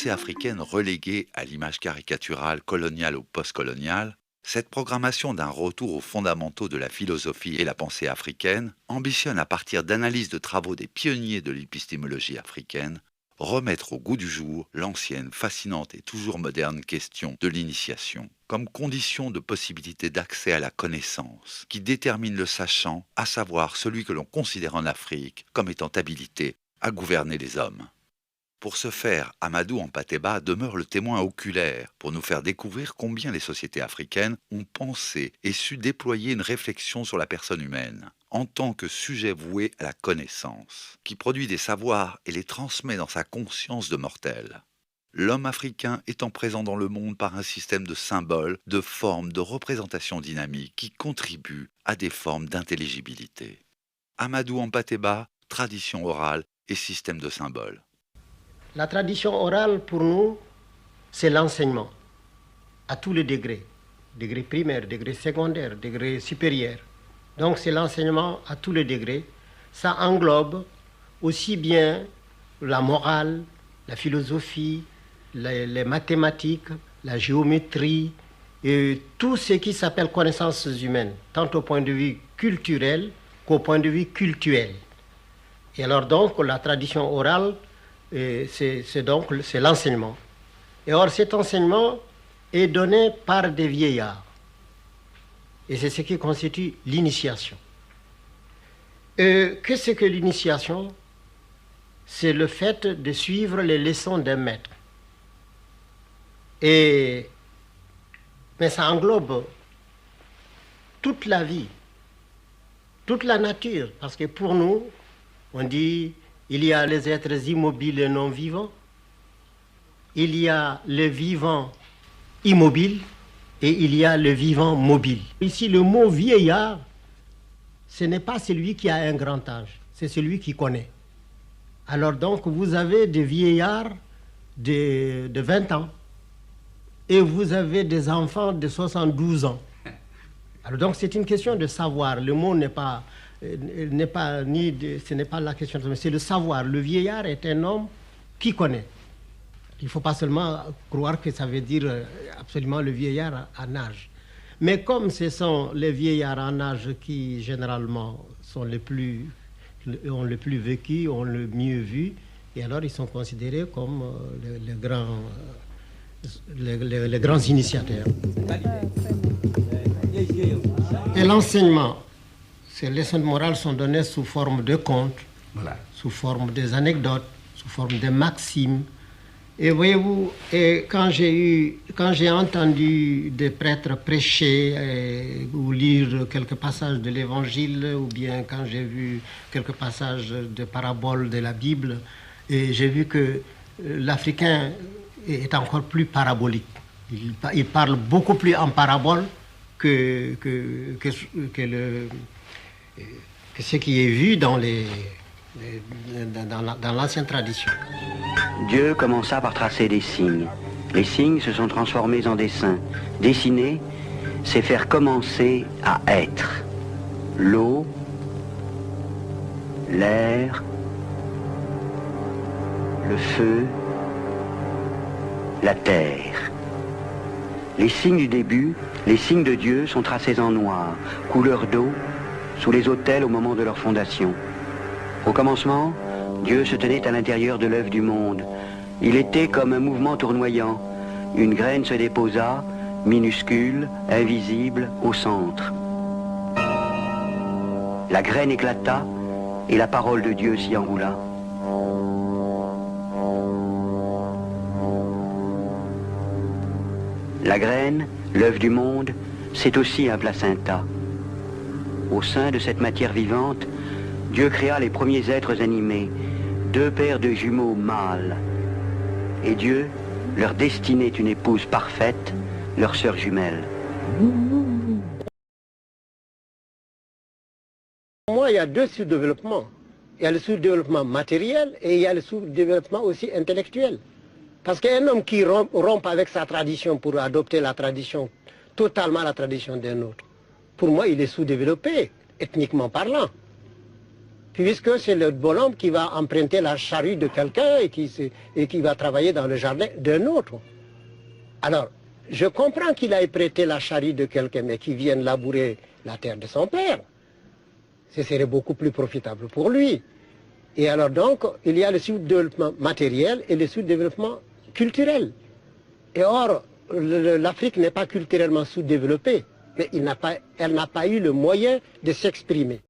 pensée africaine reléguée à l'image caricaturale coloniale ou postcoloniale, cette programmation d'un retour aux fondamentaux de la philosophie et la pensée africaine ambitionne à partir d'analyses de travaux des pionniers de l'épistémologie africaine, remettre au goût du jour l'ancienne, fascinante et toujours moderne question de l'initiation, comme condition de possibilité d'accès à la connaissance, qui détermine le sachant, à savoir celui que l'on considère en Afrique comme étant habilité à gouverner les hommes. Pour ce faire, Amadou Hampâté-Bâ demeure le témoin oculaire pour nous faire découvrir combien les sociétés africaines ont pensé et su déployer une réflexion sur la personne humaine, en tant que sujet voué à la connaissance, qui produit des savoirs et les transmet dans sa conscience de mortel. L'homme africain étant présent dans le monde par un système de symboles, de formes, de représentations dynamiques qui contribuent à des formes d'intelligibilité. Amadou Hampâté-Bâ, tradition orale et système de symboles. La tradition orale, pour nous, c'est l'enseignement, à tous les degrés. Degré primaire, degré secondaire, degré supérieur. Donc c'est l'enseignement à tous les degrés. Ça englobe aussi bien la morale, la philosophie, les mathématiques, la géométrie, et tout ce qui s'appelle connaissances humaines, tant au point de vue culturel qu'au point de vue cultuel. Et alors donc la tradition orale, c'est l'enseignement. Et or, cet enseignement est donné par des vieillards. Et c'est ce qui constitue l'initiation. Qu'est-ce que l'initiation? C'est le fait de suivre les leçons d'un maître. Mais ça englobe toute la vie, toute la nature. Parce que pour nous, on dit... il y a les êtres immobiles et non vivants. Il y a le vivant immobile et il y a le vivant mobile. Ici, le mot vieillard, ce n'est pas celui qui a un grand âge, c'est celui qui connaît. Alors donc, vous avez des vieillards de 20 ans et vous avez des enfants de 72 ans. Alors donc, c'est une question de savoir. Le mot ce n'est pas la question, mais c'est le savoir. Le vieillard est un homme qui connaît. Il ne faut pas seulement croire que ça veut dire absolument le vieillard en âge. Mais comme ce sont les vieillards en âge qui généralement ont le plus vécu, ont le mieux vu, et alors ils sont considérés comme les grands initiateurs. Et l'enseignement, ces leçons de morale sont données sous forme de contes, voilà, sous forme des anecdotes, sous forme de maximes. Et voyez-vous, quand j'ai entendu des prêtres prêcher ou lire quelques passages de l'Évangile, ou bien quand j'ai vu quelques passages de paraboles de la Bible, et j'ai vu que l'Africain est encore plus parabolique. Il parle beaucoup plus en parabole que ce qui est vu dans l'ancienne tradition. Dieu commença par tracer des signes. Les signes se sont transformés en dessins. Dessiner, c'est faire commencer à être. L'eau, l'air, le feu, la terre. Les signes du début, les signes de Dieu sont tracés en noir, couleur d'eau, sous les autels au moment de leur fondation. Au commencement, Dieu se tenait à l'intérieur de l'œuf du monde. Il était comme un mouvement tournoyant. Une graine se déposa, minuscule, invisible, au centre. La graine éclata et la parole de Dieu s'y enroula. La graine, l'œuf du monde, c'est aussi un placenta. Au sein de cette matière vivante, Dieu créa les premiers êtres animés, 2 paires de jumeaux mâles. Et Dieu leur destinait une épouse parfaite, leur sœur jumelle. Pour moi, il y a 2 sous-développements. Il y a le sous-développement matériel et il y a le sous-développement aussi intellectuel. Parce qu'un homme qui rompt avec sa tradition pour adopter la tradition, totalement la tradition d'un autre, pour moi, il est sous-développé, ethniquement parlant. puisque c'est le bonhomme qui va emprunter la charrue de quelqu'un et qui va travailler dans le jardin d'un autre. Alors, je comprends qu'il ait prêté la charrue de quelqu'un, mais qu'il vienne labourer la terre de son père. Ce serait beaucoup plus profitable pour lui. Et alors donc, il y a le sous-développement matériel et le sous-développement culturel. Et or, l'Afrique n'est pas culturellement sous-développée, mais elle n'a pas eu le moyen de s'exprimer.